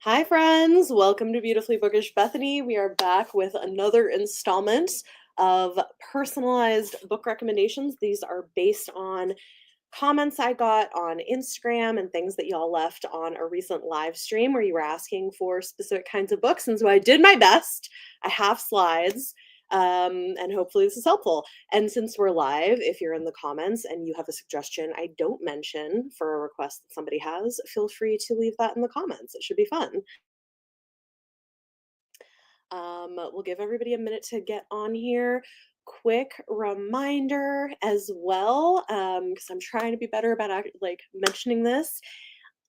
Hi, friends. Welcome to Beautifully Bookish Bethany. We are back with another installment of personalized book recommendations. These are based on comments I got on Instagram and things that y'all left on a recent live stream where you were asking for specific kinds of books. And so I did my best. I have slides, and hopefully this is helpful. And since we're live, if you're in the comments and you have a suggestion I don't mention for a request that somebody has, feel free to leave that in the comments. It should be fun. We'll give everybody a minute to get on here. Quick reminder as well, because I'm trying to be better about like mentioning this.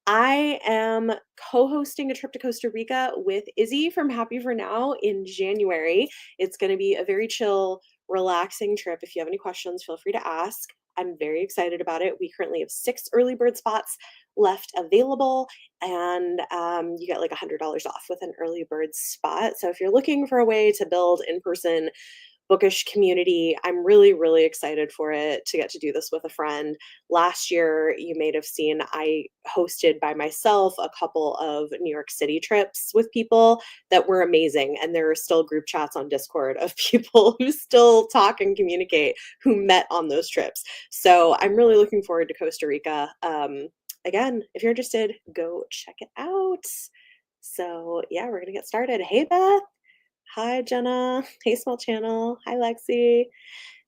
I am co-hosting a trip to Costa Rica with Izzy from Happy for Now in January. It's going to be a very chill, relaxing trip. If you have any questions, feel free to ask. I'm very excited about it. We currently have 6 early bird spots left available, and you get like $100 off with an early bird spot. So if you're looking for a way to build in-person bookish community. I'm really, really excited for it to get to do this with a friend. Last year, you may have seen I hosted by myself a couple of New York City trips with people that were amazing. And there are still group chats on Discord of people who still talk and communicate who met on those trips. So I'm really looking forward to Costa Rica. Again, if you're interested, go check it out. So yeah, we're gonna get started. Hey, Beth. Hi, Jenna. Hey, small channel. Hi, Lexi.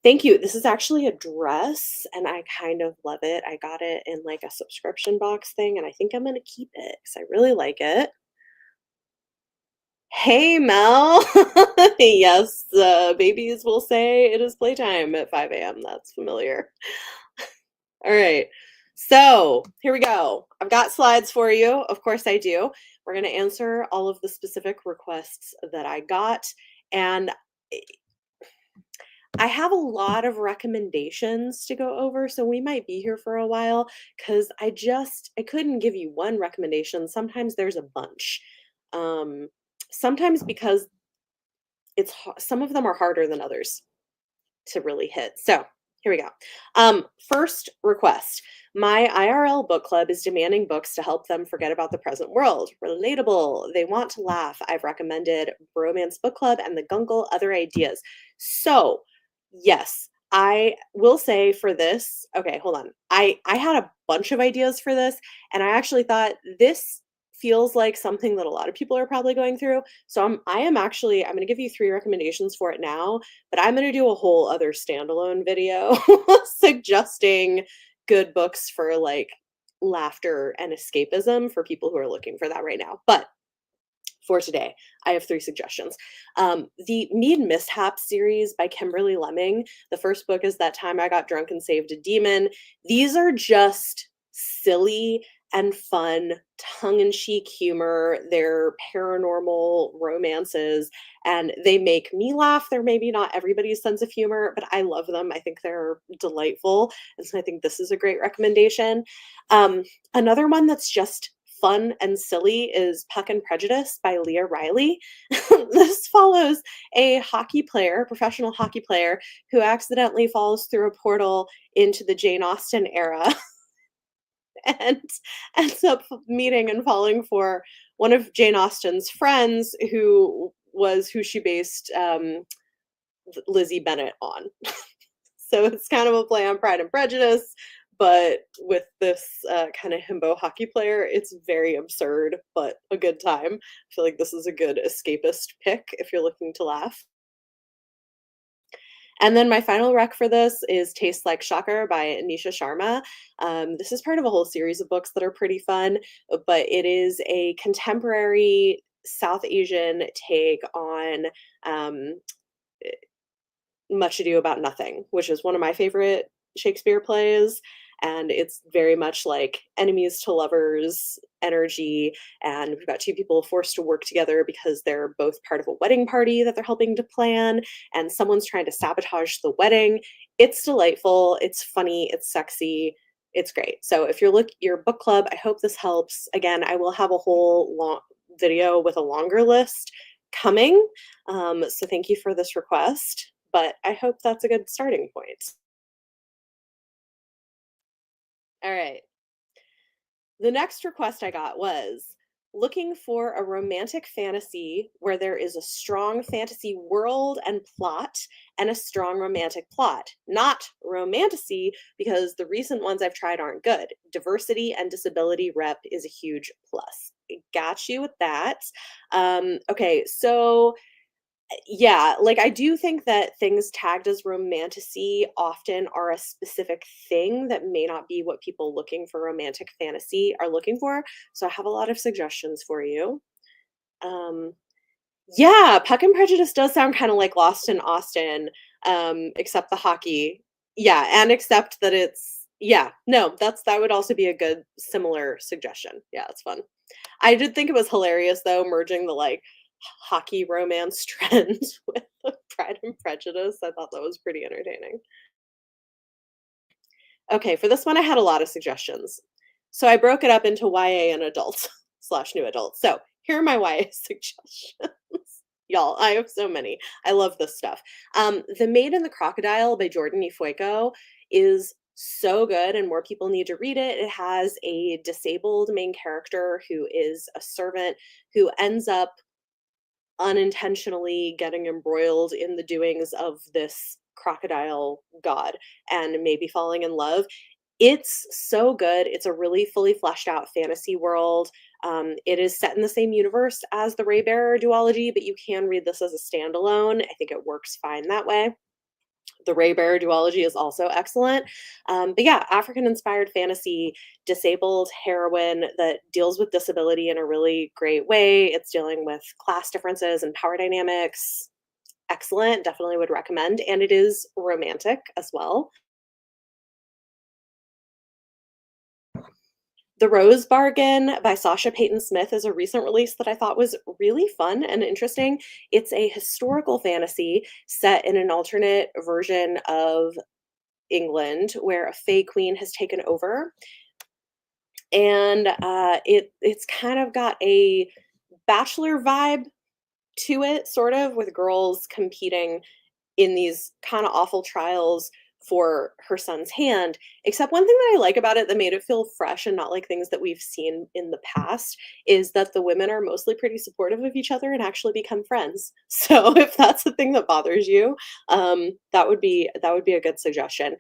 Thank you. This is actually a dress, and I kind of love it. I got it in like a subscription box thing, and I think I'm going to keep it because I really like it. Hey, Mel. Yes, babies will say it is playtime at 5 a.m. That's familiar. All right. So here we go. I've got slides for you. Of course, I do. We're going to answer all of the specific requests that I got. And I have a lot of recommendations to go over, so we might be here for a while because I couldn't give you one recommendation. Sometimes there's a bunch. Um, Sometimes because some of them are harder than others to really hit. So here we go. First request. My IRL book club is demanding books to help them forget about the present world. Relatable. They want to laugh. I've recommended Romance Book Club and the Gungle Other Ideas. So, yes, I will say for this, okay, hold on. I had a bunch of ideas for this, and I actually thought this feels like something that a lot of people are probably going through. So I'm going to give you 3 recommendations for it now, but I'm going to do a whole other standalone video suggesting good books for like laughter and escapism for people who are looking for that right now. But for today, I have 3 suggestions. The Mead Mishap series by Kimberly Lemming. The first book is That Time I Got Drunk and Saved a Demon. These are just silly and fun, tongue-in-cheek humor. They're paranormal romances, and they make me laugh. They're maybe not everybody's sense of humor, but I love them. I think they're delightful, and so I think this is a great recommendation. Another one that's just fun and silly is Puck and Prejudice by Leah Riley. This follows a hockey player, professional hockey player, who accidentally falls through a portal into the Jane Austen era and ends up meeting and falling for one of Jane Austen's friends who she based Lizzie Bennet on. So it's kind of a play on Pride and Prejudice, but with this kind of himbo hockey player, it's very absurd, but a good time. I feel like this is a good escapist pick if you're looking to laugh. And then my final rec for this is Tastes Like Shocker by Nisha Sharma. This is part of a whole series of books that are pretty fun, but it is a contemporary South Asian take on um, Much Ado About Nothing, which is one of my favorite Shakespeare plays. And it's very much like enemies to lovers energy. And we've got 2 people forced to work together because they're both part of a wedding party that they're helping to plan. And someone's trying to sabotage the wedding. It's delightful. It's funny. It's sexy. It's great. So if your book club, I hope this helps. Again, I will have a whole long video with a longer list coming. So thank you for this request, but I hope that's a good starting point. All right. The next request I got was Looking for a romantic fantasy where there is a strong fantasy world and plot and a strong romantic plot. Not romantasy, because the recent ones I've tried aren't good. Diversity and disability rep is a huge plus. Got you with that. Okay, so yeah, like, I do think that things tagged as romantasy often are a specific thing that may not be what people looking for romantic fantasy are looking for, so I have a lot of suggestions for you. Um, yeah, Puck and Prejudice does sound kinda like Lost in Austin, except the hockey. Yeah, and except that it's yeah, no, that would also be a good similar suggestion. Yeah, it's fun. I did think it was hilarious though, merging the like hockey romance trend with the Pride and Prejudice. I thought that was pretty entertaining. Okay, for this one, I had a lot of suggestions. So I broke it up into YA and adult slash new adult. So here are my YA suggestions. Y'all, I have so many. I love this stuff. The Maid and the Crocodile by Jordan Ifueko is so good, and more people need to read it. It has a disabled main character who is a servant who ends up unintentionally getting embroiled in the doings of this crocodile god and maybe falling in love. It's so good. It's a really fully fleshed out fantasy world. It is set in the same universe as the Raybearer duology, but you can read this as a standalone. I think it works fine that way. The Ray Bear duology is also excellent. But yeah, African inspired fantasy, disabled heroine that deals with disability in a really great way. It's dealing with class differences and power dynamics. Excellent. Definitely would recommend. And it is romantic as well. The Rose Bargain by Sasha Payton Smith is a recent release that I thought was really fun and interesting. It's a historical fantasy set in an alternate version of England where a Fae Queen has taken over, and it's kind of got a Bachelor vibe to it, sort of, with girls competing in these kind of awful trials for her son's hand. Except one thing that I like about it that made it feel fresh and not like things that we've seen in the past is that the women are mostly pretty supportive of each other and actually become friends. So if that's the thing that bothers you, that would be a good suggestion.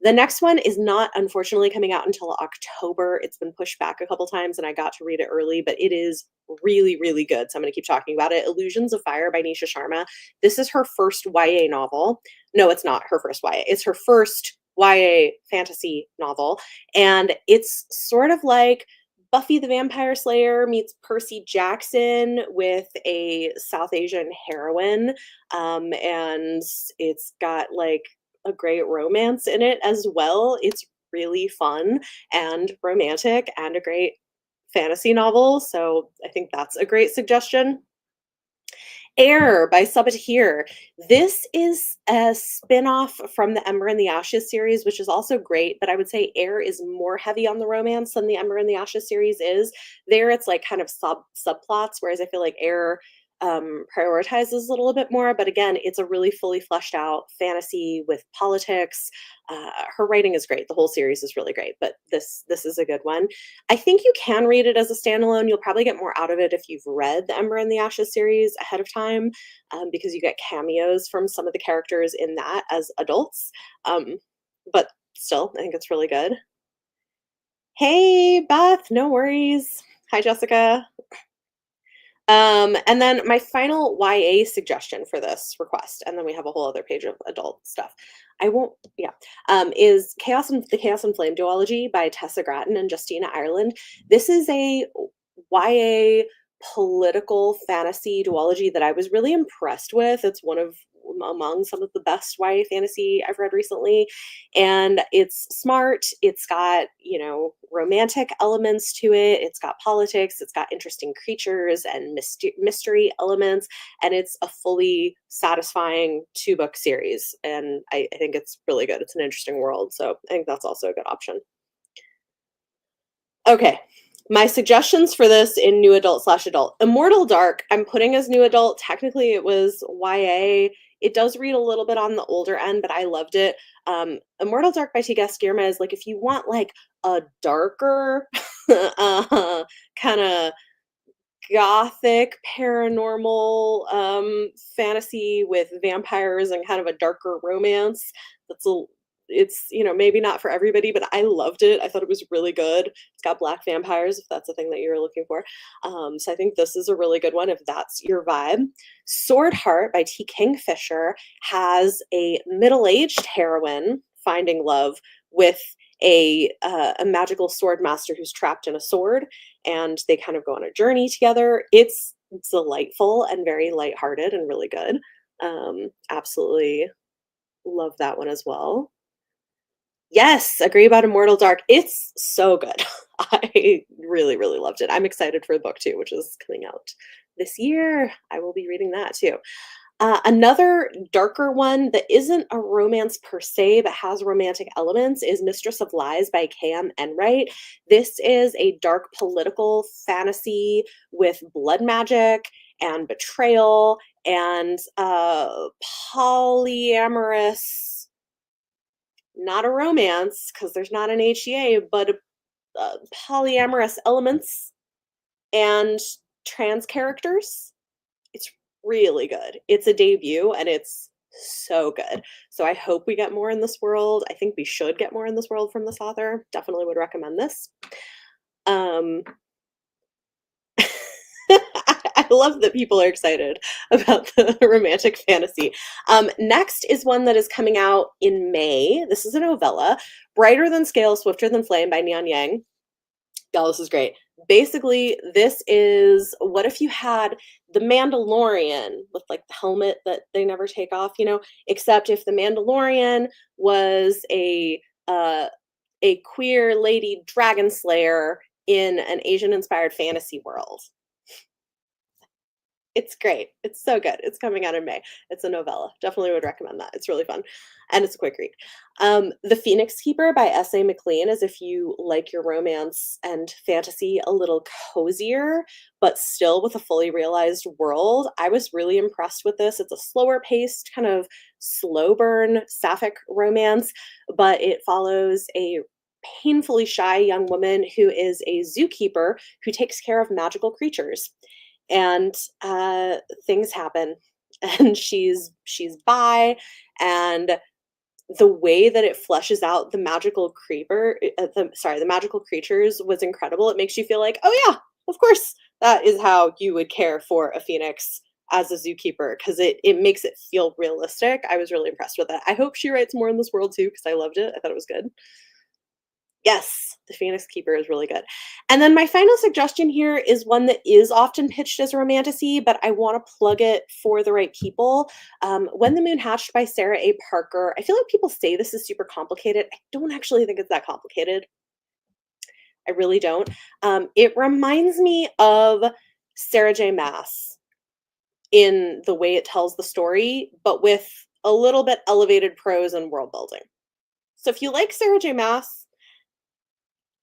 The next one is not unfortunately coming out until October. It's been pushed back a couple times and I got to read it early, but it is really, really good. So I'm going to keep talking about it. Illusions of Fire by Nisha Sharma. This is her first YA novel. No, it's not her first YA. It's her first YA fantasy novel. And it's sort of like Buffy the Vampire Slayer meets Percy Jackson with a South Asian heroine. And it's got like a great romance in it as well. It's really fun and romantic and a great fantasy novel. So I think that's a great suggestion. Air by Sabatahir. This is a spin-off from the Ember and the Ashes series, which is also great, but I would say Air is more heavy on the romance than the Ember and the Ashes series is. There it's like kind of subplots, whereas I feel like Air prioritizes a little bit more. But again, it's a really fully fleshed out fantasy with politics. Her writing is great. The whole series is really great, but this is a good one. I think you can read it as a standalone. You'll probably get more out of it if you've read the Ember and the Ashes series ahead of time, because you get cameos from some of the characters in that as adults. But still, I think it's really good. Hey, Beth, no worries. Hi, Jessica. And then my final YA suggestion for this request, and then we have a whole other page of adult stuff. I won't, yeah, is the Chaos and Flame duology by Tessa Gratton and Justina Ireland. This is a YA political fantasy duology that I was really impressed with. It's one of among some of the best YA fantasy I've read recently. And it's smart. It's got, romantic elements to it. It's got politics. It's got interesting creatures and mystery elements. And it's a fully satisfying two-book series. And I think it's really good. It's an interesting world. So I think that's also a good option. Okay. My suggestions for this in new adult slash adult. Immortal Dark, I'm putting as new adult. Technically, it was YA. It does read a little bit on the older end, but I loved it. Immortal Dark by Tika Skirma is like if you want like a darker kind of Gothic paranormal fantasy with vampires and kind of a darker romance. That's a it's, maybe not for everybody, but I loved it. I thought it was really good. It's got black vampires, if that's the thing that you're looking for. So I think this is a really good one if that's your vibe. Sword Heart by T. Kingfisher has a middle-aged heroine finding love with a magical sword master who's trapped in a sword, and they kind of go on a journey together. It's delightful and very lighthearted and really good. Absolutely love that one as well. Yes, agree about Immortal Dark. It's so good. I really, really loved it. I'm excited for the book too, which is coming out this year. I will be reading that too. Another darker one that isn't a romance per se, but has romantic elements is Mistress of Lies by K.M. Enright. This is a dark political fantasy with blood magic and betrayal and polyamorous, not a romance because there's not an HEA, but polyamorous elements and trans characters. It's really good. It's a debut and it's so good. So I hope we get more in this world. I think we should get more in this world from this author. Definitely would recommend this. Um, I love that people are excited about the romantic fantasy. Next is one that is coming out in May. This is a novella, Brighter Than Scale, Swifter Than Flame by Nian Yang. Y'all, this is great. Basically, this is what if you had the Mandalorian with like the helmet that they never take off, except if the Mandalorian was a queer lady dragon slayer in an Asian inspired fantasy world. It's great. It's so good. It's coming out in May. It's a novella. Definitely would recommend that. It's really fun. And it's a quick read. The Phoenix Keeper by S.A. McLean is if you like your romance and fantasy a little cozier, but still with a fully realized world. I was really impressed with this. It's a slower paced, kind of slow burn sapphic romance, but it follows a painfully shy young woman who is a zookeeper who takes care of magical creatures, and things happen, and she's bi, and the way that it fleshes out the magical the magical creatures was incredible. It makes you feel like, oh yeah, of course that is how you would care for a phoenix as a zookeeper, because it makes it feel realistic. I was really impressed with it. I hope she writes more in this world too, because I loved it. I thought it was good. Yes, The Phoenix Keeper is really good. And then my final suggestion here is one that is often pitched as a romantasy, but I want to plug it for the right people. When the Moon Hatched by Sarah A. Parker. I feel like people say this is super complicated. I don't actually think it's that complicated. I really don't. It reminds me of Sarah J. Maas in the way it tells the story, but with a little bit elevated prose and world building. So if you like Sarah J. Maas,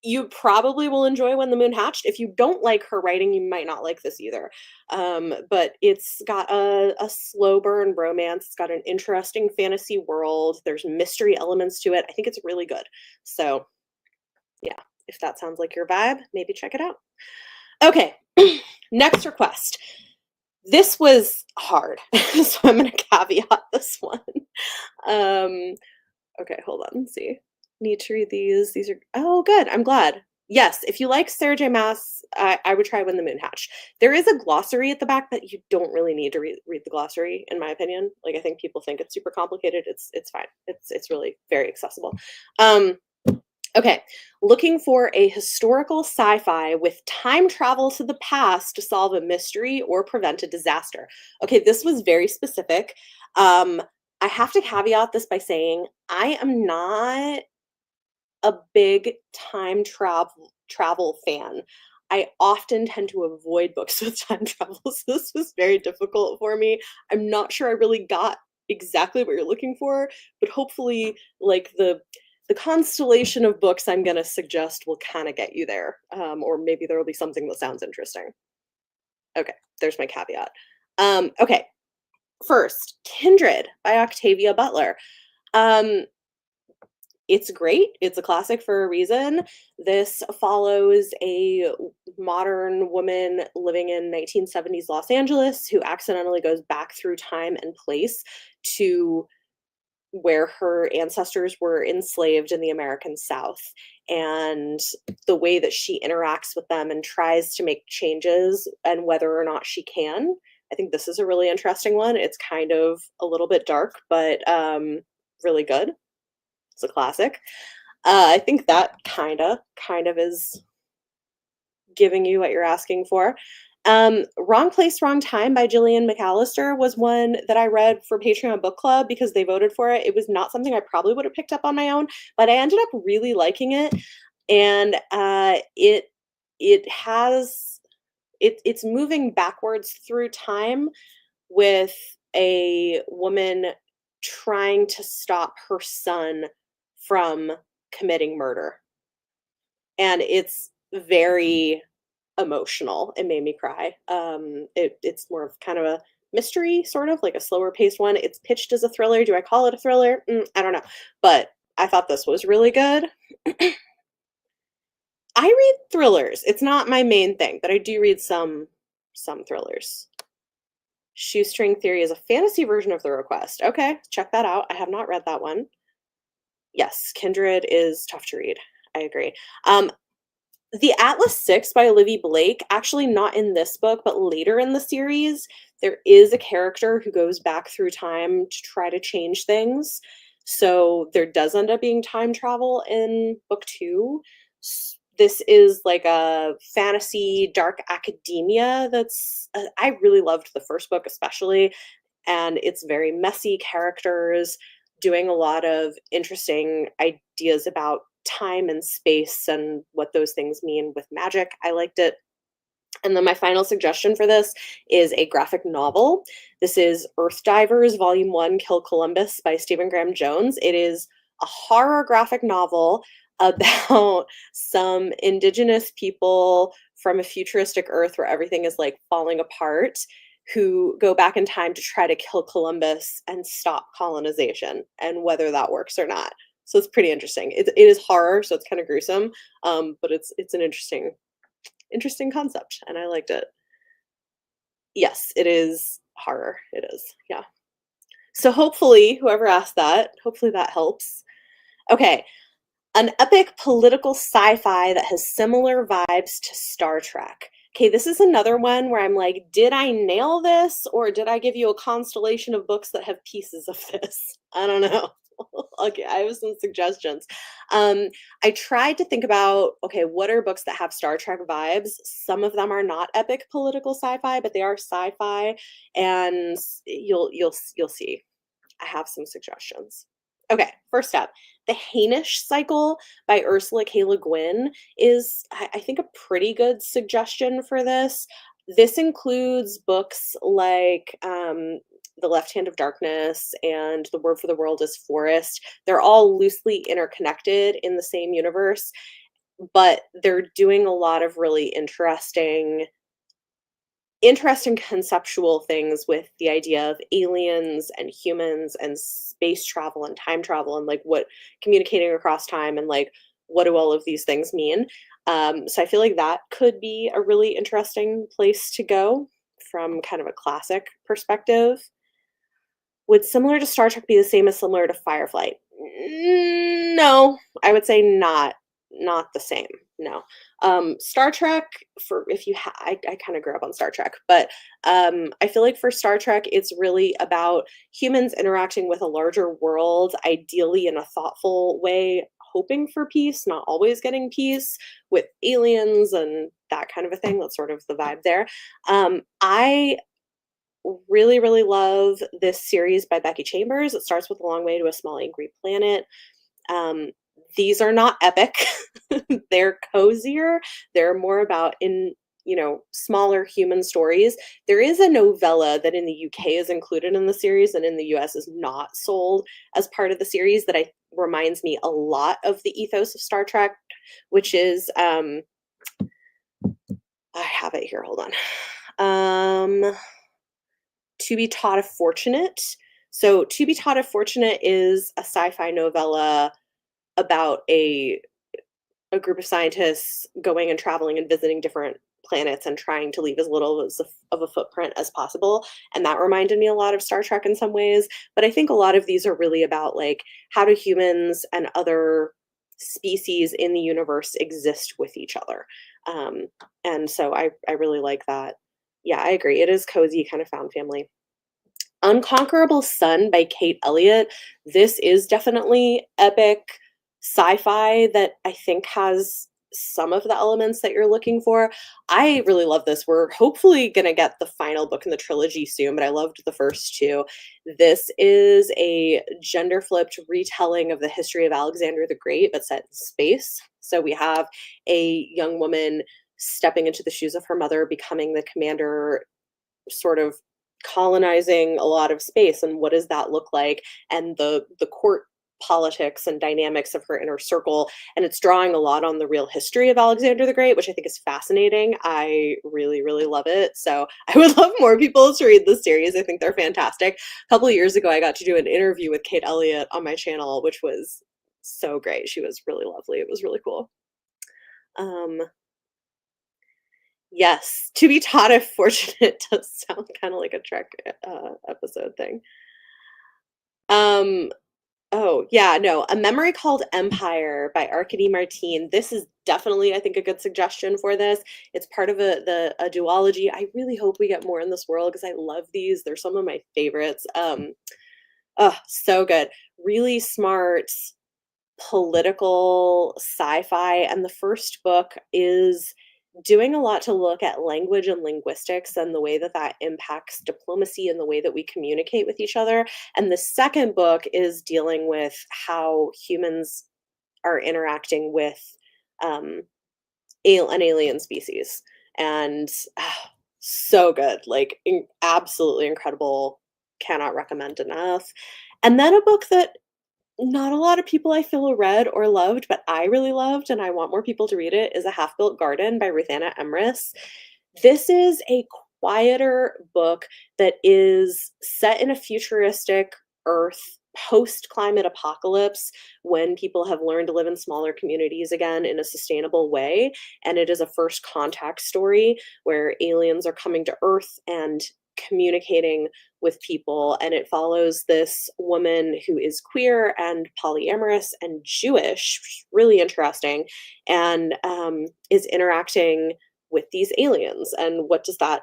you probably will enjoy When the Moon Hatched. If you don't like her writing, you might not like this either. But it's got a slow burn romance. It's got an interesting fantasy world. There's mystery elements to it. I think it's really good. So yeah, if that sounds like your vibe, maybe check it out. Okay, next request. This was hard, so I'm going to caveat this one. Okay, hold on. Let's see. Need to read these. These are, oh, good. I'm glad. Yes, if you like Sarah J. Maas, I would try When the Moon Hatched. There is a glossary at the back, but you don't really need to read the glossary, in my opinion. Like, I think people think it's super complicated. It's fine. It's really very accessible. Okay, looking for a historical sci-fi with time travel to the past to solve a mystery or prevent a disaster. Okay, this was very specific. I have to caveat this by saying I am not a big time travel fan. I often tend to avoid books with time travel, so this was very difficult for me. I'm not sure I really got exactly what you're looking for, but hopefully, like the constellation of books I'm going to suggest will kind of get you there, or maybe there will be something that sounds interesting. Okay, there's my caveat. Okay, first, Kindred by Octavia Butler. Um, It's great. It's a classic for a reason. This follows a modern woman living in 1970s Los Angeles who accidentally goes back through time and place to where her ancestors were enslaved in the American South. And the way that she interacts with them and tries to make changes and whether or not she can. I think this is a really interesting one. It's kind of a little bit dark, but really good. It's a classic. I think that kind of is giving you what you're asking for. Wrong Place, Wrong Time by Gillian McAllister was one that I read for Patreon Book Club because they voted for it. It was not something I probably would have picked up on my own, but I ended up really liking it, and it has it's moving backwards through time with a woman trying to stop her son from committing murder. And it's very emotional. It made me cry. It's more of kind of a mystery, sort of like a slower paced one. It's pitched as a thriller. Do I call it a thriller? I don't know. But I thought this was really good. I read thrillers. It's not my main thing, but I do read some thrillers. Shoestring Theory is a fantasy version of The Request. Okay, check that out. I have not read that one. Yes, Kindred is tough to read. I agree. The Atlas 6 by Olivia Blake, actually not in this book, but later in the series, there is a character who goes back through time to try to change things. So there does end up being time travel in book 2. This is like a fantasy dark academia that's I really loved the first book especially, and it's very messy characters doing a lot of interesting ideas about time and space and what those things mean with magic. I liked it. And then my final suggestion for this is a graphic novel. This is Earth Divers Volume 1 Kill Columbus by Stephen Graham Jones. It is a horror graphic novel about some indigenous people from a futuristic Earth where everything is like falling apart who go back in time to try to kill Columbus and stop colonization and whether that works or not. So it's pretty interesting. It is horror, so it's kind of gruesome, but it's an interesting concept, and I liked it. Yes, it is horror. It is, yeah. So hopefully, whoever asked that, hopefully that helps. Okay, an epic political sci-fi that has similar vibes to Star Trek. Okay, this is another one where I'm like, did I nail this or did I give you a constellation of books that have pieces of this? I don't know. Okay, I have some suggestions. I tried to think about, okay, what are books that have Star Trek vibes? Some of them are not epic political sci-fi, but they are sci-fi, and you'll see. I have some suggestions. Okay, first up, The Hainish Cycle by Ursula K. Le Guin is, I think, a pretty good suggestion for this. This includes books like The Left Hand of Darkness and The Word for the World is Forest. They're all loosely interconnected in the same universe, but they're doing a lot of really interesting conceptual things with the idea of aliens and humans and space travel and time travel and like what communicating across time and like what do all of these things mean. So I feel like that could be a really interesting place to go from kind of a classic perspective. Would similar to Star Trek be the same as similar to Firefly? No, I would say not the same. No. Star Trek for if you I kind of grew up on Star Trek, but I feel like for Star Trek it's really about humans interacting with a larger world, ideally in a thoughtful way, hoping for peace, not always getting peace with aliens and that kind of a thing. That's sort of the vibe there. I really, really love this series by Becky Chambers. It starts with A Long Way to a Small Angry Planet. Um, these are not epic. They're cozier. They're more about smaller human stories. There is a novella that in the UK is included in the series and in the US is not sold as part of the series that I reminds me a lot of the ethos of Star Trek, which is I have it here, hold on. To Be Taught If Fortunate. So, To Be Taught If Fortunate is a sci fi novella about a group of scientists going and traveling and visiting different planets and trying to leave as little of a footprint as possible. And that reminded me a lot of Star Trek in some ways. But I think a lot of these are really about like how do humans and other species in the universe exist with each other. Um, and so I really like that. Yeah, I agree. It is cozy, kind of found family. Unconquerable Sun by Kate Elliott. This is definitely epic sci-fi that I think has some of the elements that you're looking for. I really love this. We're hopefully going to get the final book in the trilogy soon, but I loved the first two. This is a gender flipped retelling of the history of Alexander the Great, but set in space. So we have a young woman stepping into the shoes of her mother, becoming the commander, sort of colonizing a lot of space, and what does that look like, and the court politics and dynamics of her inner circle. And it's drawing a lot on the real history of Alexander the Great, which I think is fascinating. I really, really love it. So I would love more people to read this series. I think they're fantastic. A couple of years ago, I got to do an interview with Kate Elliott on my channel, which was so great. She was really lovely. It was really cool. um Yes, to be taught if fortunate does sound kinda like a Trek, episode thing. Um, oh, yeah, no, A Memory Called Empire by Arkady Martine. This is definitely, I think, a good suggestion for this. It's part of a duology. I really hope we get more in this world because I love these. They're some of my favorites. Oh, so good. Really smart political sci-fi, and the first book is doing a lot to look at language and linguistics and the way that that impacts diplomacy and the way that we communicate with each other. And the second book is dealing with how humans are interacting with um, an alien species. And so good, like absolutely incredible. Cannot recommend enough. And then a book that not a lot of people I feel read or loved, but I really loved, and I want more people to read it, is A Half-Built Garden by Ruthanna Emrys. This is a quieter book that is set in a futuristic Earth post-climate apocalypse when people have learned to live in smaller communities again in a sustainable way. And it is a first contact story where aliens are coming to Earth and communicating with people, and it follows this woman who is queer and polyamorous and Jewish, really interesting, and is interacting with these aliens. And what does that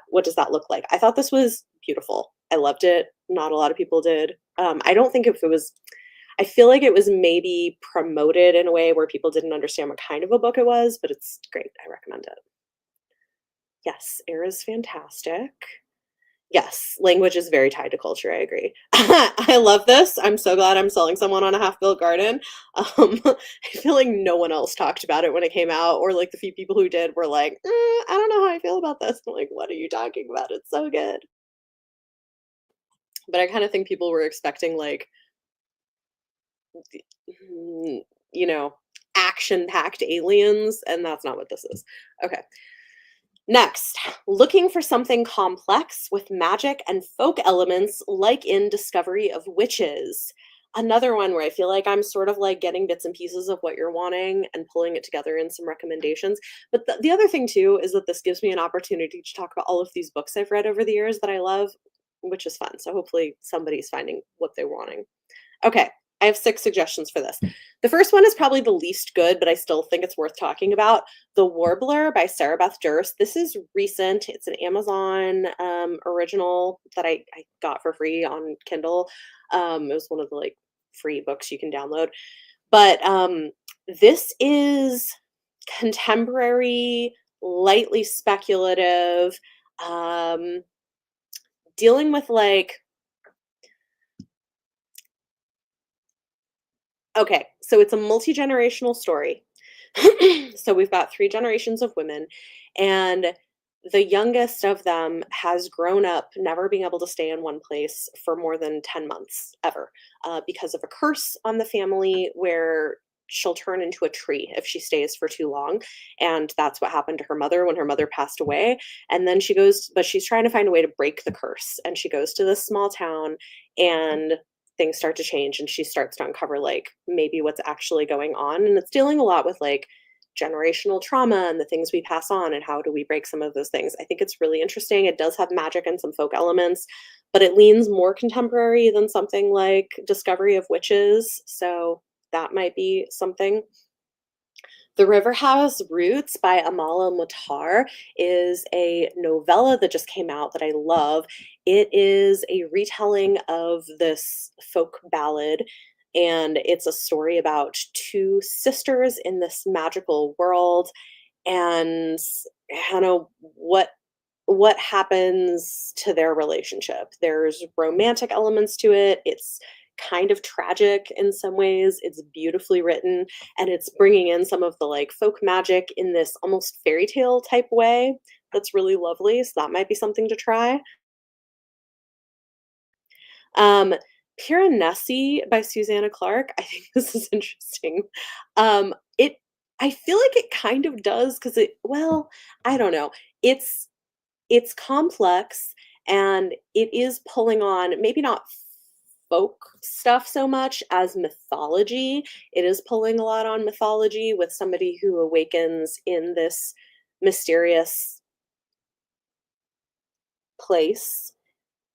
look like? I thought this was beautiful. I loved it. Not a lot of people did. I don't think if it was. I feel like it was maybe promoted in a way where people didn't understand what kind of a book it was, but it's great. I recommend it. Yes, Era's fantastic. Yes, language is very tied to culture, I agree. I love this. I'm so glad I'm selling someone on A Half-Built Garden. I feel like no one else talked about it when it came out, or like the few people who did were like, I don't know how I feel about this." I'm like, "What are you talking about? It's so good." But I kind of think people were expecting like, mm, you know, action-packed aliens, and that's not what this is. Okay. Next, looking for something complex with magic and folk elements like in Discovery of Witches. Another one where I feel like I'm sort of like getting bits and pieces of what you're wanting and pulling it together in some recommendations. But the other thing too is that this gives me an opportunity to talk about all of these books I've read over the years that I love, which is fun. So hopefully somebody's finding what they're wanting. Okay, I have 6 suggestions for this. The first one is probably the least good, but I still think it's worth talking about. The Warbler by Sarah Beth Durst. This is recent. It's an Amazon original that I got for free on Kindle. It was one of the like free books you can download. But this is contemporary, lightly speculative, um, dealing with like okay, so it's a multi-generational story. So we've got 3 generations of women, and the youngest of them has grown up never being able to stay in one place for more than 10 months ever, because of a curse on the family where she'll turn into a tree if she stays for too long. And that's what happened to her mother when her mother passed away. And then she goes, but she's trying to find a way to break the curse. And she goes to this small town, and things start to change and she starts to uncover like maybe what's actually going on. And it's dealing a lot with like generational trauma and the things we pass on and how do we break some of those things. I think it's really interesting. It does have magic and some folk elements, but it leans more contemporary than something like Discovery of Witches. So that might be something. The River Has Roots by Amal El-Mutar is a novella that just came out that I love. It is a retelling of this folk ballad, and it's a story about two sisters in this magical world and kind of what happens to their relationship. There's romantic elements to it. It's kind of tragic in some ways. It's beautifully written and it's bringing in some of the like folk magic in this almost fairy tale type way. That's really lovely. So that might be something to try. Um, Piranesi by Susanna Clark. I think this is interesting. It I feel like it kind of does because well, I don't know. It's it's complex and it is pulling on maybe not folk stuff so much as mythology. It is pulling a lot on mythology with somebody who awakens in this mysterious place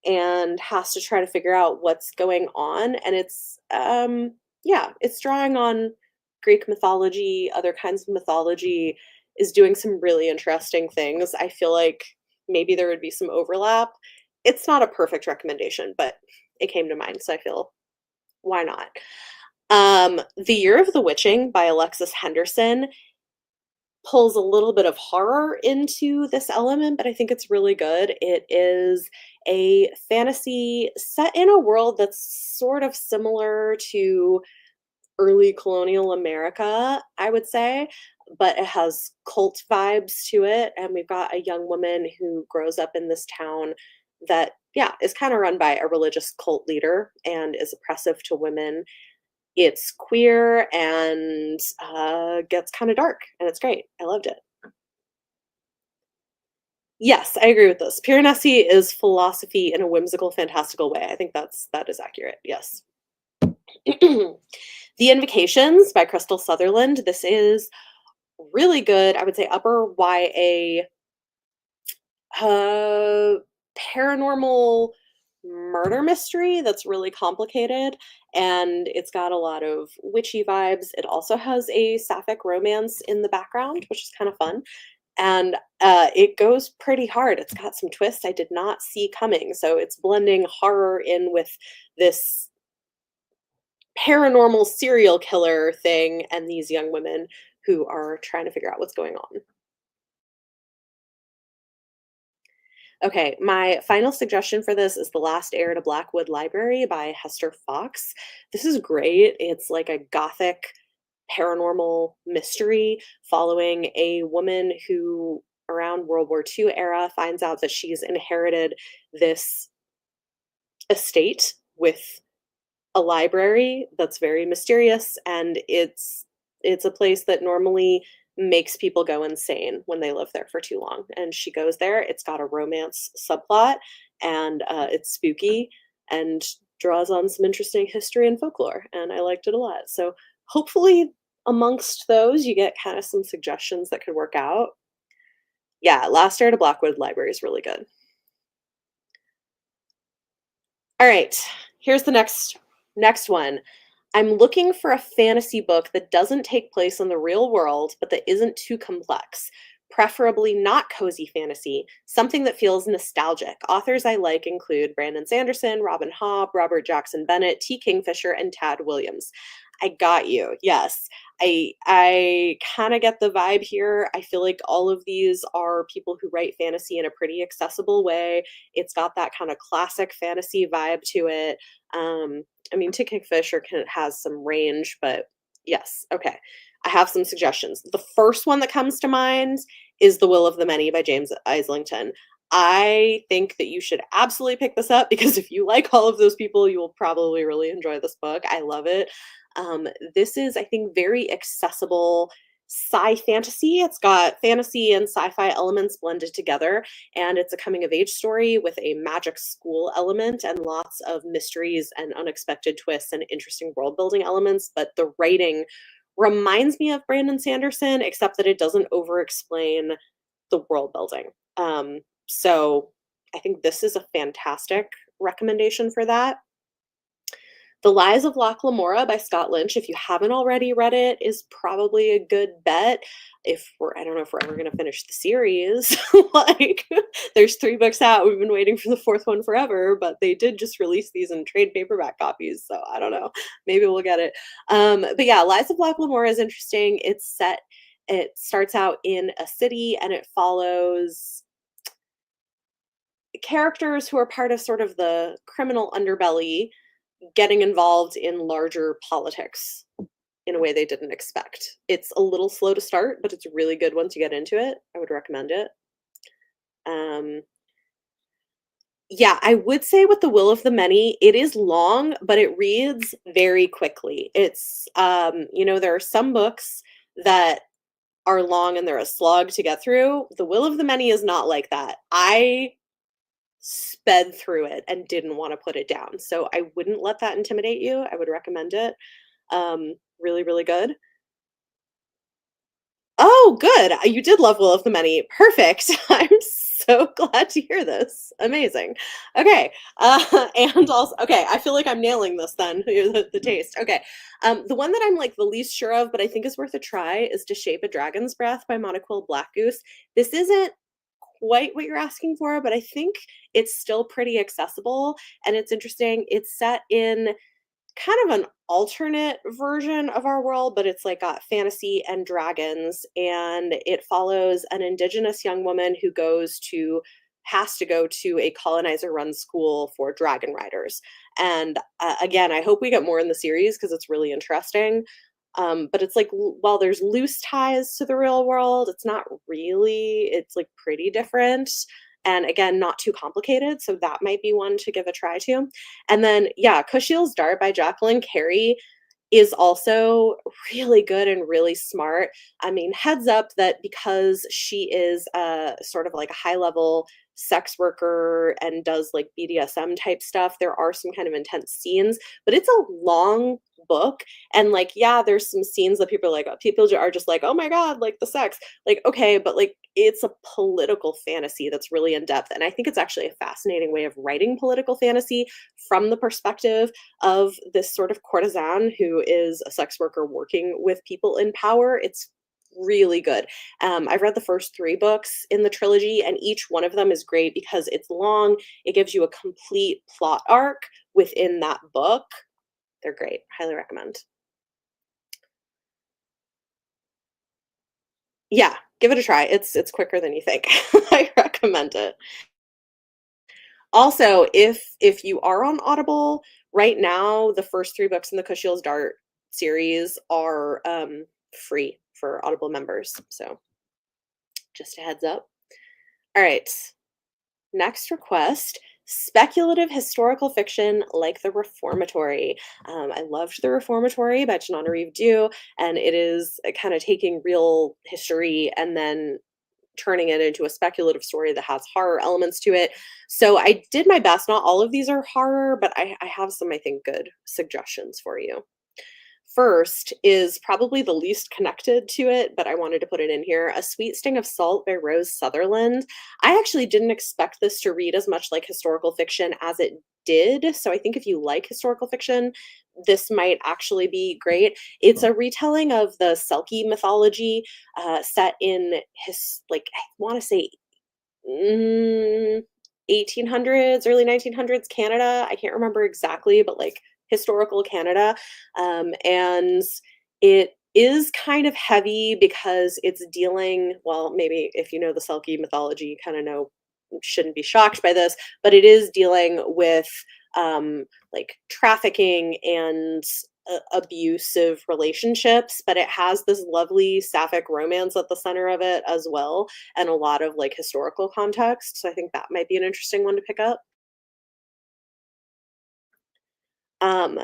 and has to try to figure out what's going on. And it's yeah, it's drawing on Greek mythology, other kinds of mythology, is doing some really interesting things. I feel like maybe there would be some overlap. It's not a perfect recommendation, but it came to mind, so I feel why not? The Year of the Witching by Alexis Henderson pulls a little bit of horror into this element, but I think it's really good. It is a fantasy set in a world that's sort of similar to early colonial America, I would say, but it has cult vibes to it. And we've got a young woman who grows up in this town that, yeah, is kind of run by a religious cult leader and is oppressive to women. It's queer and gets kind of dark, and it's great. I loved it. Yes, I agree with this. Piranesi is philosophy in a whimsical, fantastical way. I think that is accurate. Yes. The Invocations by Crystal Sutherland. This is really good. I would say upper YA uh, paranormal murder mystery that's really complicated and it's got a lot of witchy vibes. It also has a sapphic romance in the background, which is kind of fun. And it goes pretty hard. It's got some twists I did not see coming. So it's blending horror in with this paranormal serial killer thing and these young women who are trying to figure out what's going on. Okay, my final suggestion for this is The Last Heir to Blackwood Library by Hester Fox. This is great. It's like a gothic paranormal mystery following a woman who, around World War II era, finds out that she's inherited this estate with a library that's very mysterious and it's a place that normally makes people go insane when they live there for too long. And she goes there. It's got a romance subplot and it's spooky and draws on some interesting history and folklore. And I liked it a lot. So hopefully amongst those you get kind of some suggestions that could work out. Yeah, Last Year to Blackwood Library is really good. All right, here's the next one. I'm looking for a fantasy book that doesn't take place in the real world, but that isn't too complex. Preferably not cozy fantasy, something that feels nostalgic. Authors I like include Brandon Sanderson, Robin Hobb, Robert Jackson Bennett, T. Kingfisher, and Tad Williams. I got you. Yes. I kind of get the vibe here. I feel like all of these are people who write fantasy in a pretty accessible way. It's got that kind of classic fantasy vibe to it. I mean, T. Kingfisher has some range, but yes. Okay. I have some suggestions. The first one that comes to mind is The Will of the Many by James Islington. I think that you should absolutely pick this up because if you like all of those people, you will probably really enjoy this book. I love it. This is, I think, very accessible sci fantasy. It's got fantasy and sci-fi elements blended together, and it's a coming of age story with a magic school element and lots of mysteries and unexpected twists and interesting world building elements. But the writing reminds me of Brandon Sanderson, except that it doesn't over explain the world building. So I think this is a fantastic recommendation for that. The Lies of Locke Lamora by Scott Lynch, if you haven't already read it, is probably a good bet. If we're I don't know if we're ever gonna finish the series. Like, there's 3 books out, we've been waiting for the 4th one forever, but they did just release these in trade paperback copies, so I don't know. Maybe we'll get it. But yeah, Lies of Locke Lamora is interesting. It starts out in a city, and it follows characters who are part of sort of the criminal underbelly getting involved in larger politics in a way they didn't expect. It's a little slow to start, but it's really good once you get into it. I would recommend it. Um, yeah, I would say with The Will of the Many, it is long, but it reads very quickly. There are some books that are long and they're a slog to get through. The Will of the Many is not like that. I sped through it and didn't want to put it down. So I wouldn't let that intimidate you. I would recommend it. Really, really good. Oh, good. You did love Will of the Many. Perfect. I'm so glad to hear this. Amazing. Okay. And also, okay, I feel like I'm nailing this then, the taste. Okay. The one that I'm like the least sure of, but I think is worth a try is To Shape a Dragon's Breath by Monoquill Blackgoose. This isn't quite what you're asking for, but I think it's still pretty accessible and it's interesting. It's set in kind of an alternate version of our world, but it's like got fantasy and dragons, and it follows an indigenous young woman who has to go to a colonizer run school for dragon riders. And again, I hope we get more in the series because it's really interesting. But it's like while there's loose ties to the real world, it's not really, it's like pretty different. And again, not too complicated. So that might be one to give a try to. And then, yeah, Cushiel's Dart by Jacqueline Carey is also really good and really smart. I mean, heads up that because she is sort of like a high level sex worker and does like BDSM type stuff, there are some kind of intense scenes, but it's a long book. And like, yeah, there's some scenes that people are just like, oh my God, like the sex. Like, okay, but like it's a political fantasy that's really in depth. And I think it's actually a fascinating way of writing political fantasy from the perspective of this sort of courtesan who is a sex worker working with people in power. It's really good. I've read the first 3 books in the trilogy, and each one of them is great because it's long. It gives you a complete plot arc within that book. They're great. Highly recommend. Yeah, give it a try. It's quicker than you think. I recommend it. Also, if you are on Audible, right now, the first 3 books in the Cushiel's Dart series are, free for Audible members, so just a heads up. Alright, next request, speculative historical fiction like The Reformatory. I loved The Reformatory by Tananarive Due, and it is, kinda taking real history and then turning it into a speculative story that has horror elements to it. So I did my best. Not all of these are horror, but I have some, I think, good suggestions for you. First is probably the least connected to it, but I wanted to put it in here. A Sweet Sting of Salt by Rose Sutherland. I actually didn't expect this to read as much like historical fiction as it did. So I think if you like historical fiction, this might actually be great. It's a retelling of the Selkie mythology, set in I want to say mm, 1800s, early 1900s Canada. I can't remember exactly, but like historical Canada. And it is kind of heavy because it's dealing, well, maybe if you know the Selkie mythology, you kind of know, shouldn't be shocked by this, but it is dealing with like trafficking and abusive relationships, but it has this lovely sapphic romance at the center of it as well, and a lot of like historical context. So I think that might be an interesting one to pick up. Um,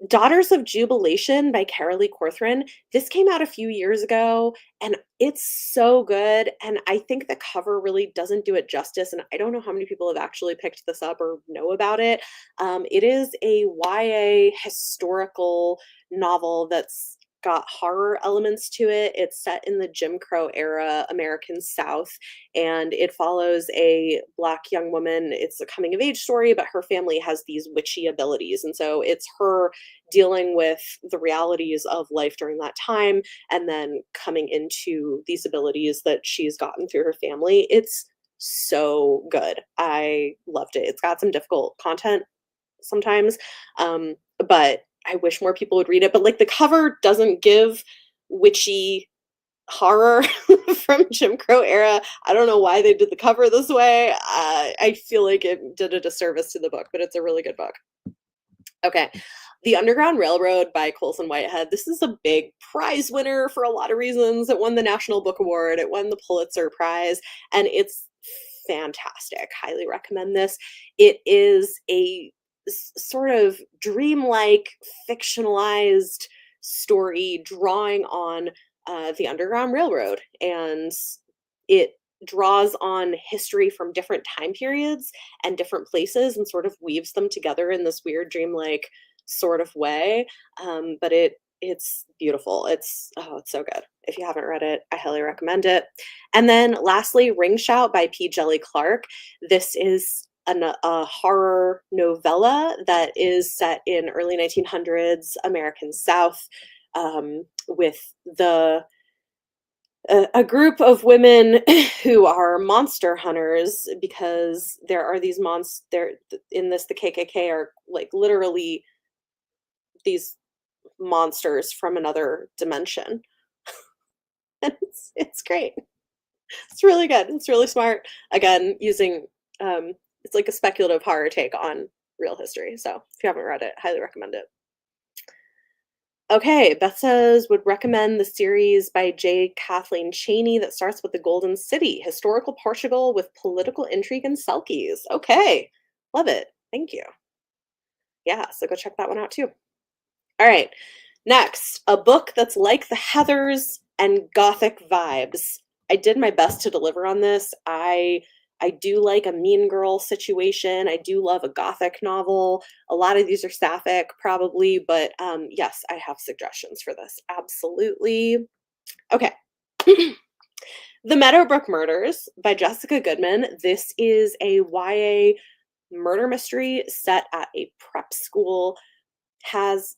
Daughters of Jubilation by Carolee Corcoran. This came out a few years ago and it's so good. And I think the cover really doesn't do it justice. And I don't know how many people have actually picked this up or know about it. It is a YA historical novel that's got horror elements to it. It's set in the Jim Crow era American South, and it follows a Black young woman. It's a coming of age story, but her family has these witchy abilities. And so it's her dealing with the realities of life during that time and then coming into these abilities that she's gotten through her family. It's so good. I loved it. It's got some difficult content sometimes, but I wish more people would read it. But like the cover doesn't give witchy horror from Jim Crow era. I don't know why they did the cover this way. I feel like it did a disservice to the book, but it's a really good book. Okay. The Underground Railroad by Colson Whitehead. This is a big prize winner for a lot of reasons. It won the National Book Award, it won the Pulitzer Prize, and it's fantastic. Highly recommend this. It is a sort of dreamlike, fictionalized story drawing on the Underground Railroad, and it draws on history from different time periods and different places and sort of weaves them together in this weird dreamlike sort of way. But it's beautiful. It's so good. If you haven't read it, I highly recommend it. And then lastly, Ring Shout by P. Jelly Clark. This is a horror novella that is set in early 1900s American South, with a group of women who are monster hunters because there are these monsters in this. The KKK are like literally these monsters from another dimension. And it's great. It's really good. It's really smart. Again, using it's like a speculative horror take on real history. So if you haven't read it, highly recommend it. Okay, Beth says would recommend the series by J. Kathleen Chaney that starts with the Golden City, historical Portugal with political intrigue and selkies. Okay, love it. Thank you. Yeah, so go check that one out too. All right, next, a book that's like the Heathers and Gothic vibes. I did my best to deliver on this. I do like a mean girl situation. I do love a Gothic novel. A lot of these are sapphic, probably, but yes, I have suggestions for this. Absolutely. Okay. The Meadowbrook Murders by Jessica Goodman. This is a YA murder mystery set at a prep school. Has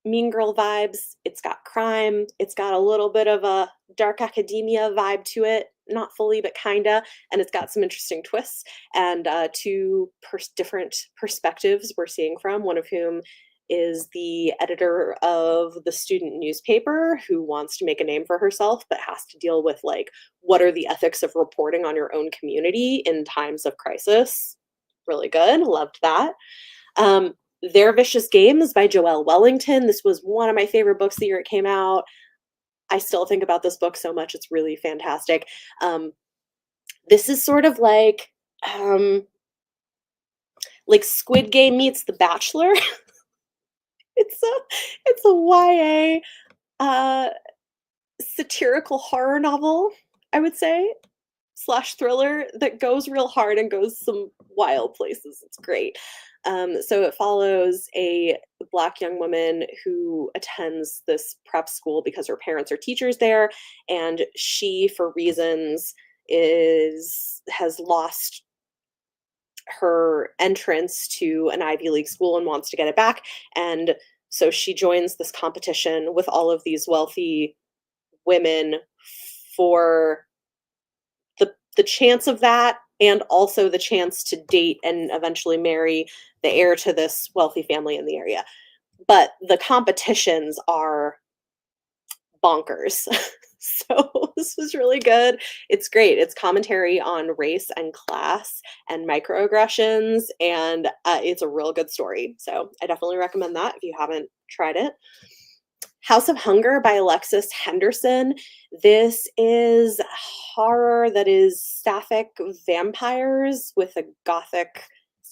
mean girl vibes. It's got crime. It's got a little bit of a dark academia vibe to it. Not fully, but kinda. And it's got some interesting twists and two different perspectives we're seeing from, one of whom is the editor of the student newspaper who wants to make a name for herself but has to deal with like what are the ethics of reporting on your own community in times of crisis. Really good. Loved that. Their Vicious Games by Joelle Wellington. This was one of my favorite books the year it came out. I still think about this book so much. It's really fantastic. This is sort of like Squid Game meets The Bachelor. It's a YA satirical horror novel, I would say, slash thriller that goes real hard and goes some wild places. It's great. So it follows a Black young woman who attends this prep school because her parents are teachers there, and she, for reasons, has lost her entrance to an Ivy League school and wants to get it back. And so she joins this competition with all of these wealthy women for the chance of that, and also the chance to date and eventually marry the heir to this wealthy family in the area. But the competitions are bonkers. So this was really good. It's great. It's commentary on race and class and microaggressions, and it's a real good story. So I definitely recommend that if you haven't tried it. House of Hunger by Alexis Henderson. This is horror that is sapphic vampires with a Gothic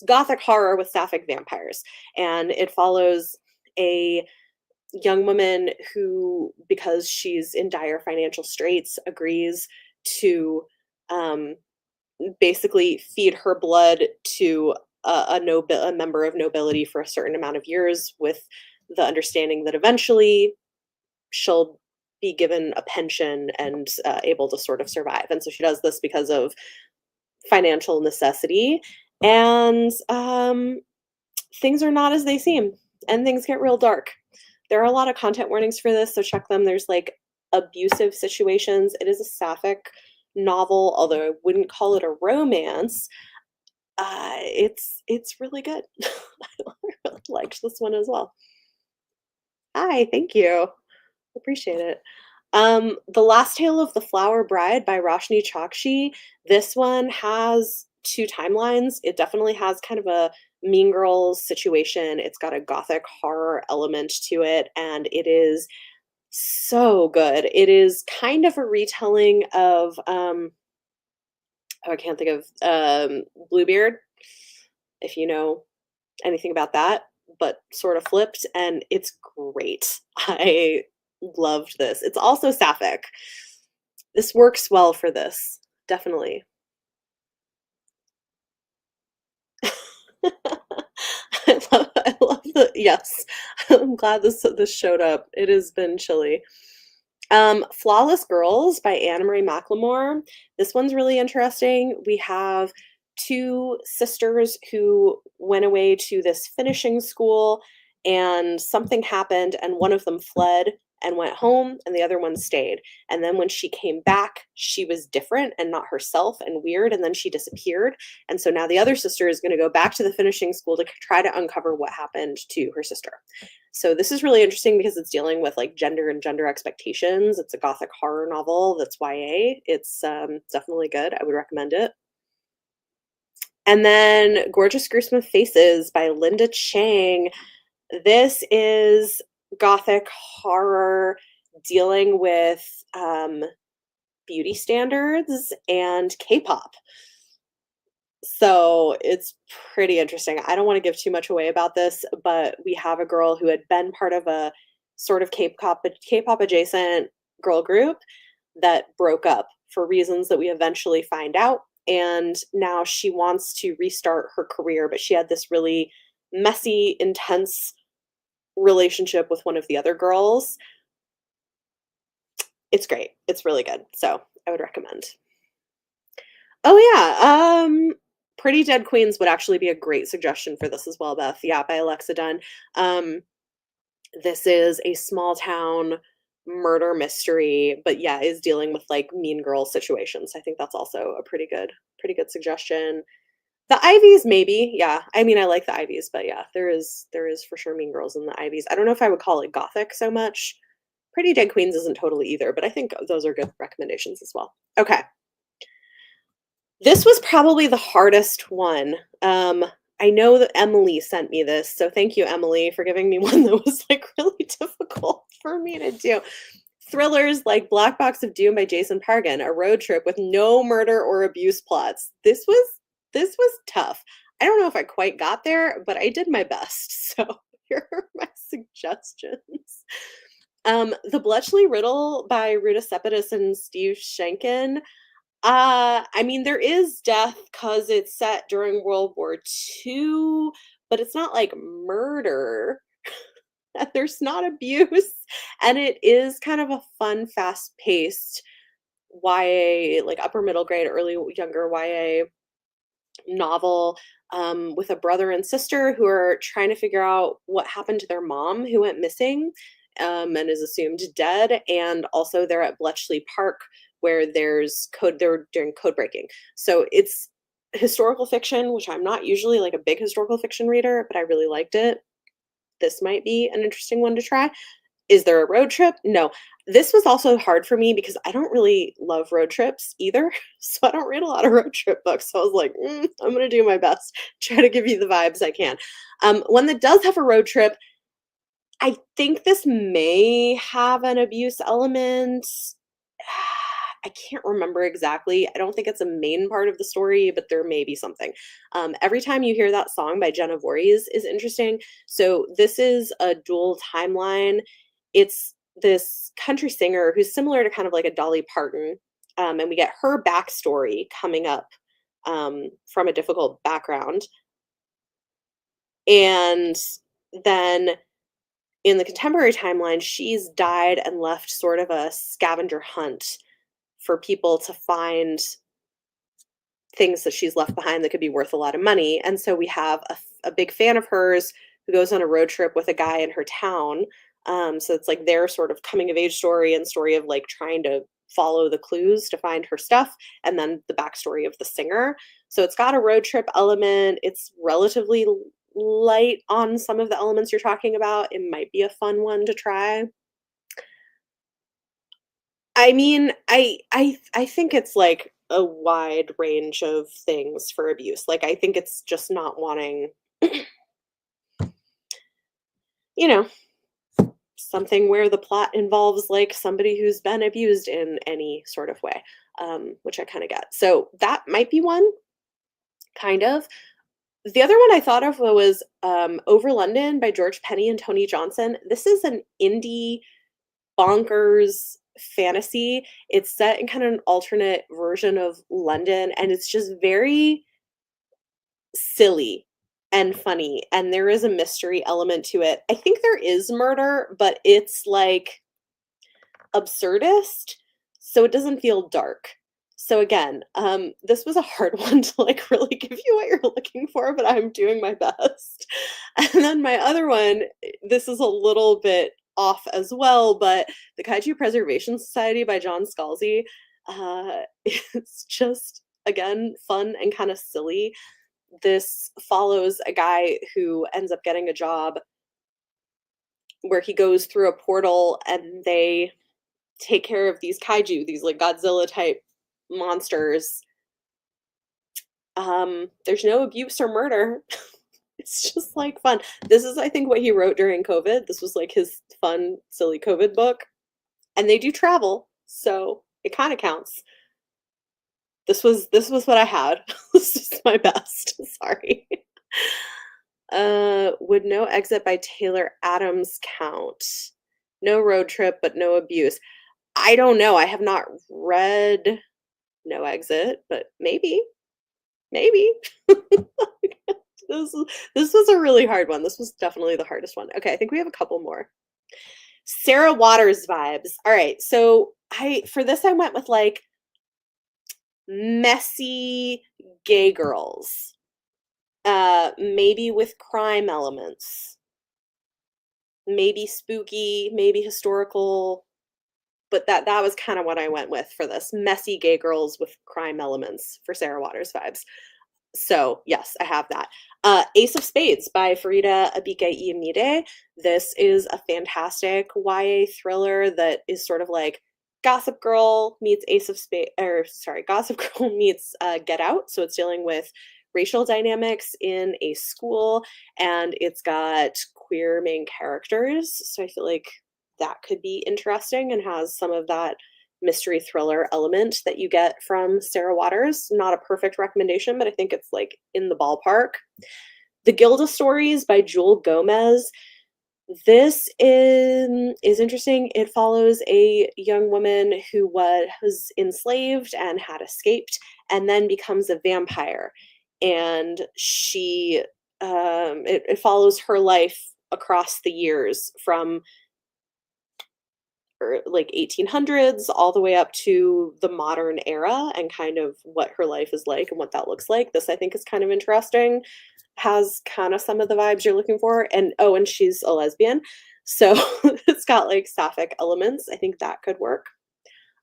Gothic horror with sapphic vampires, and it follows a young woman who, because she's in dire financial straits, agrees to um, basically feed her blood to a member of nobility for a certain amount of years, with the understanding that eventually she'll be given a pension and able to sort of survive. And so she does this because of financial necessity. And things are not as they seem, and things get real dark. There are a lot of content warnings for this, so check them. There's like abusive situations. It is a sapphic novel, although I wouldn't call it a romance. It's really good. I really liked this one as well. Hi, thank you. Appreciate it. The Last Tale of the Flower Bride by Roshni Chokshi. This one has two timelines. It definitely has kind of a Mean Girls situation. It's got a gothic horror element to it, and it is so good. It is kind of a retelling of oh, I can't think of Bluebeard, if you know anything about that, but sort of flipped, and it's great. I loved this. It's also sapphic. This works well for this, definitely. I love the yes. I'm glad this showed up. It has been chilly. Flawless Girls by Anna Marie McLemore. This one's really interesting. We have two sisters who went away to this finishing school, and something happened, and one of them fled and went home, and the other one stayed. And then when she came back, she was different and not herself and weird, and then she disappeared. And so now the other sister is going to go back to the finishing school to try to uncover what happened to her sister. So this is really interesting because it's dealing with like gender and gender expectations. It's a gothic horror novel that's YA. It's definitely good. I would recommend it. And then Gorgeous Gruesome Faces by Linda Chang. This is gothic horror dealing with beauty standards and K-pop. So it's pretty interesting. I don't want to give too much away about this, but we have a girl who had been part of a sort of K-pop adjacent girl group that broke up for reasons that we eventually find out. And now she wants to restart her career, but she had this really messy, intense relationship with one of the other girls. It's great. It's really good. So I would recommend. Oh yeah. Pretty Dead Queens would actually be a great suggestion for this as well, Beth. Yeah, by Alexa Dunn. Um, this is a small town murder mystery, but yeah, is dealing with like mean girl situations. I think that's also a pretty good suggestion. The Ivies, maybe. Yeah. I mean, I like the Ivies, but yeah, there is for sure mean girls in the Ivies. I don't know if I would call it gothic so much. Pretty Dead Queens isn't totally either, but I think those are good recommendations as well. Okay. This was probably the hardest one. I know that Emily sent me this, so thank you, Emily, for giving me one that was like really difficult for me to do. Thrillers like Black Box of Doom by Jason Pargin, a road trip with no murder or abuse plots. This was tough. I don't know if I quite got there, but I did my best. So here are my suggestions. The Bletchley Riddle by Ruta Sepetys and Steve Schenken. I mean, there is death because it's set during World War II, but it's not like murder. There's not abuse, and it is kind of a fun, fast-paced YA, like upper middle grade, early younger YA novel with a brother and sister who are trying to figure out what happened to their mom who went missing and is assumed dead. And also they're at Bletchley Park where they're doing code breaking. So it's historical fiction, which I'm not usually like a big historical fiction reader, but I really liked it. This might be an interesting one to try. Is there a road trip? No. This was also hard for me because I don't really love road trips either. So I don't read a lot of road trip books. So I was like, I'm going to do my best, try to give you the vibes I can. One that does have a road trip, I think this may have an abuse element. I can't remember exactly. I don't think it's a main part of the story, but there may be something. Every time you hear that song by Jenna Voorhees is interesting. So this is a dual timeline. It's this country singer who's similar to kind of like a Dolly Parton, and we get her backstory coming up from a difficult background. And then in the contemporary timeline, she's died and left sort of a scavenger hunt for people to find things that she's left behind that could be worth a lot of money. And so we have a big fan of hers who goes on a road trip with a guy in her town. So it's like their sort of coming of age story and story of like trying to follow the clues to find her stuff, and then the backstory of the singer. So it's got a road trip element. It's relatively light on some of the elements you're talking about. It might be a fun one to try. I mean, I think it's like a wide range of things for abuse. Like I think it's just not wanting, you know, something where the plot involves like somebody who's been abused in any sort of way, which I kind of get. So that might be one, kind of. The other one I thought of was Over London by George Penney and Tony Johnson. This is an indie bonkers fantasy. It's set in kind of an alternate version of London, and it's just very silly and funny. And there is a mystery element to it. I think there is murder, but it's like absurdist, so it doesn't feel dark. So again, this was a hard one to like really give you what you're looking for, but I'm doing my best. And then my other one, this is a little bit off as well, but the Kaiju Preservation Society by John Scalzi, it's just again fun and kind of silly. This follows a guy who ends up getting a job where he goes through a portal and they take care of these kaiju, these like Godzilla type monsters. There's no abuse or murder. It's just like fun. This is, I think, what he wrote during COVID. This was like his fun, silly COVID book. And they do travel, so it kind of counts. This was what I had. This is my best. Sorry. Would No Exit by Taylor Adams count? No road trip, but no abuse. I don't know. I have not read No Exit, but maybe. Maybe. This this was a really hard one. This was definitely the hardest one. Okay, I think we have a couple more. Sarah Waters vibes. All right. So I for this I went with like messy gay girls. Maybe with crime elements. Maybe spooky, maybe historical, but that was kind of what I went with for this. Messy gay girls with crime elements for Sarah Waters vibes. So yes, I have that. Ace of Spades by Farida Abike Iyamide. This is a fantastic YA thriller that is sort of like Gossip Girl meets Ace of Spades, or sorry, Gossip Girl meets Get Out. So it's dealing with racial dynamics in a school, and it's got queer main characters. So I feel like that could be interesting and has some of that mystery thriller element that you get from Sarah Waters. Not a perfect recommendation, but I think it's like in the ballpark. The Gilda Stories by Jewel Gomez. This is interesting. It follows a young woman who was enslaved and had escaped and then becomes a vampire. And it follows her life across the years from like 1800s all the way up to the modern era and kind of what her life is like and what that looks like. This I think is kind of interesting. Has kind of some of the vibes you're looking for. And oh, and she's a lesbian. So it's got like sapphic elements. I think that could work.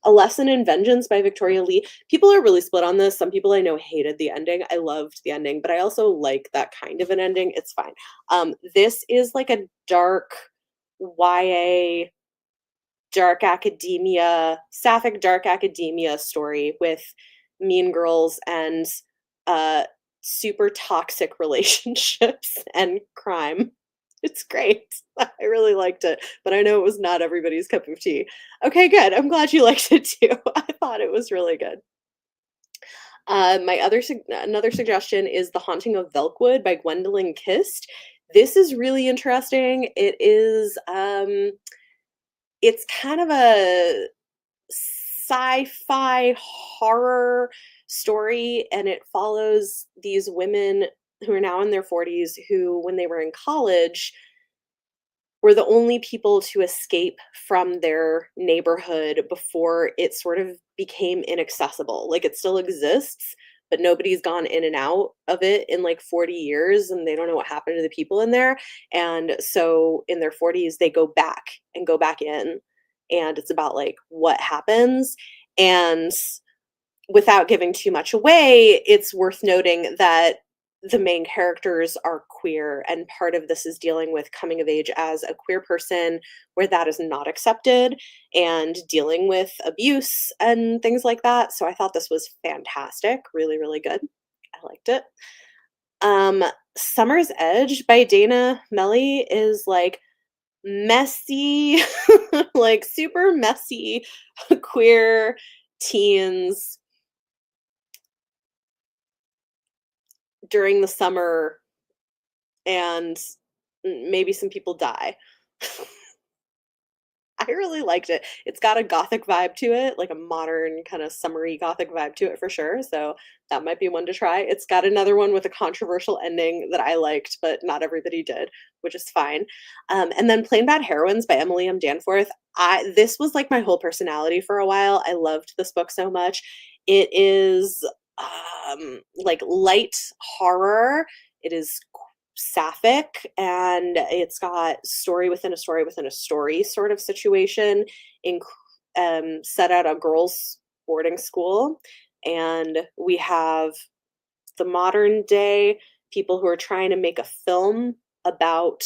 A Lesson in Vengeance by Victoria Lee. People are really split on this. Some people I know hated the ending. I loved the ending, but I also like that kind of an ending. It's fine. This is like a dark YA dark academia, sapphic dark academia story with mean girls and super toxic relationships and crime. It's great. I really liked it, but I know it was not everybody's cup of tea. Okay, good. I'm glad you liked it too. I thought it was really good. My other another suggestion is The Haunting of Velkwood by Gwendolyn Kist. This is really interesting. It's kind of a sci-fi horror story, and it follows these women who are now in their 40s who, when they were in college, were the only people to escape from their neighborhood before it sort of became inaccessible. Like, it still exists, but nobody's gone in and out of it in like 40 years, and they don't know what happened to the people in there. And so in their 40s, they go back and go back in. And it's about like what happens. And without giving too much away, it's worth noting that the main characters are queer, and part of this is dealing with coming of age as a queer person where that is not accepted and dealing with abuse and things like that. So I thought this was fantastic, really, really good. I liked it. Um, Summer's Edge by Dana Melly is like messy, like super messy queer teens during the summer, and maybe some people die. I really liked it. It's got a gothic vibe to it, like a modern kind of summery gothic vibe to it for sure. So that might be one to try. It's got another one with a controversial ending that I liked, but not everybody did, which is fine. And then Plain Bad Heroines by Emily M. Danforth. This was like my whole personality for a while. I loved this book so much. It is like light horror. It is sapphic, and it's got story within a story within a story sort of situation in set at a girls boarding school. And we have the modern day people who are trying to make a film about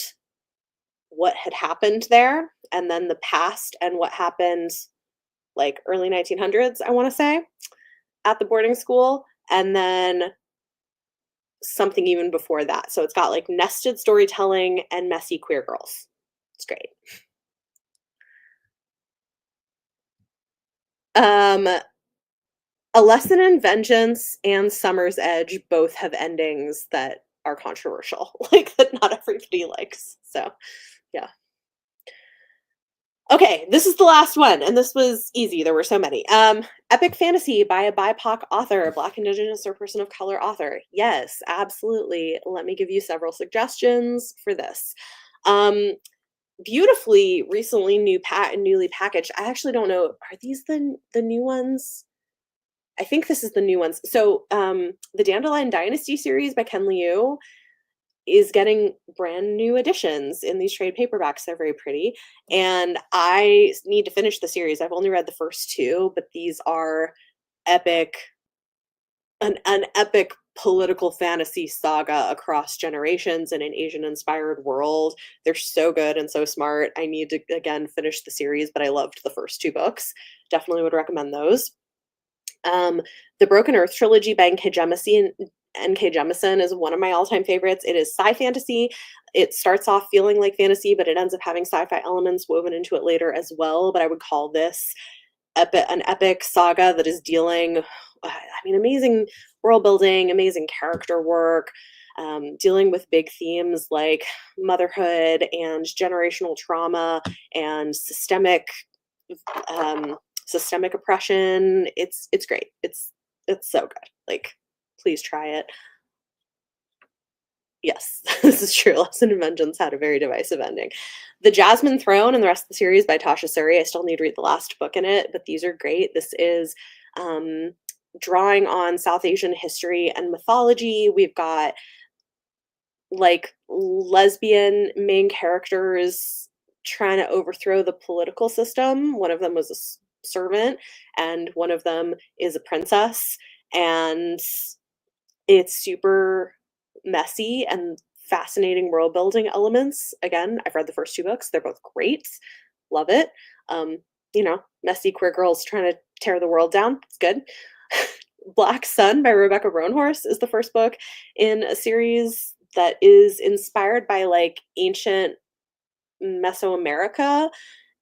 what had happened there, and then the past and what happened like early 1900s, I want to say, at the boarding school, and then something even before that. So it's got like nested storytelling and messy queer girls. It's great. Um, A Lesson in Vengeance and Summer's Edge both have endings that are controversial, like that not everybody likes. So, yeah. Okay, this is the last one, and this was easy. There were so many. Epic fantasy by a BIPOC author, Black, Indigenous, or person of color author. Yes, absolutely. Let me give you several suggestions for this. Um, Beautifully recently newly packaged. I actually don't know. Are these the new ones? I think this is the new ones. So, the Dandelion Dynasty series by Ken Liu is getting brand new editions in these trade paperbacks. They're very pretty. And I need to finish the series. I've only read the first two, but these are epic, an epic political fantasy saga across generations in an Asian inspired world. They're so good and so smart. I need to again finish the series, but I loved the first two books. Definitely would recommend those. Um, the Broken Earth trilogy by N.K. Jemisin is one of my all-time favorites. It is sci-fantasy. It starts off feeling like fantasy, but it ends up having sci-fi elements woven into it later as well. But I would call this an epic saga that is dealing, I mean, amazing world building, amazing character work, dealing with big themes like motherhood and generational trauma and um, systemic oppression. It's great. It's so good. Like, please try it. Yes, this is true. Lesson in Vengeance had a very divisive ending. The Jasmine Throne and the rest of the series by Tasha Suri. I still need to read the last book in it, but these are great. This is um, drawing on South Asian history and mythology. We've got like lesbian main characters trying to overthrow the political system. One of them was a servant, and one of them is a princess. And it's super messy and fascinating world building elements. Again, I've read the first two books. They're both great. Love it. Um, Messy queer girls trying to tear the world down. It's good. Black Sun by Rebecca Roanhorse is the first book in a series that is inspired by like ancient Mesoamerica,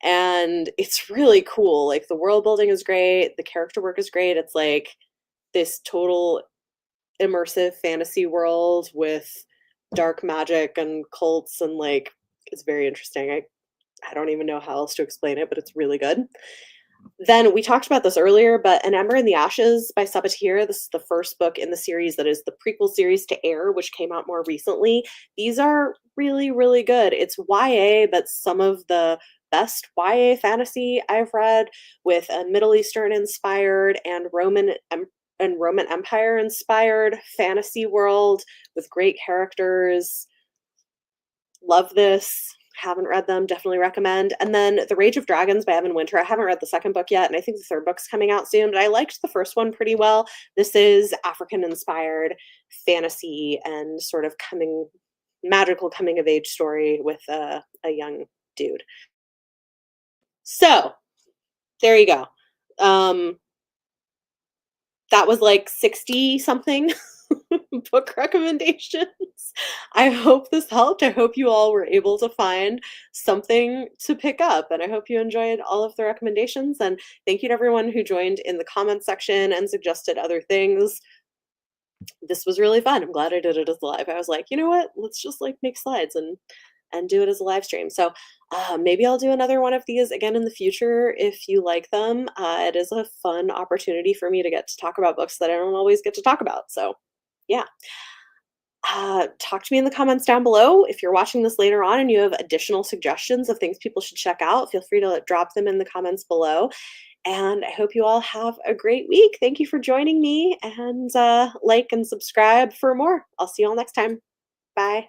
and it's really cool. Like the world building is great, the character work is great. It's like this total immersive fantasy world with dark magic and cults and like it's very interesting. I don't even know how else to explain it, but it's really good. Then we talked about this earlier, but An Ember in the Ashes by Sabatir. This is the first book in the series that is the prequel series to Air, which came out more recently. These are really, really good. It's YA, but some of the best YA fantasy I've read, with a Middle Eastern inspired and Roman Empire inspired fantasy world with great characters. Love this. Haven't read them, definitely recommend. And then The Rage of Dragons by Evan Winter. I haven't read the second book yet, and I think the third book's coming out soon, but I liked the first one pretty well. This is African inspired fantasy and sort of magical coming of age story with a young dude. So there you go. That was like 60 something book recommendations. I hope this helped. I hope you all were able to find something to pick up, and I hope you enjoyed all of the recommendations. And thank you to everyone who joined in the comment section and suggested other things. This was really fun. I'm glad I did it as live. I was like, you know what? Let's just like make slides and do it as a live stream. So maybe I'll do another one of these again in the future if you like them. It is a fun opportunity for me to get to talk about books that I don't always get to talk about. So yeah. Talk to me in the comments down below. If you're watching this later on and you have additional suggestions of things people should check out, feel free to drop them in the comments below. And I hope you all have a great week. Thank you for joining me, and like and subscribe for more. I'll see you all next time. Bye.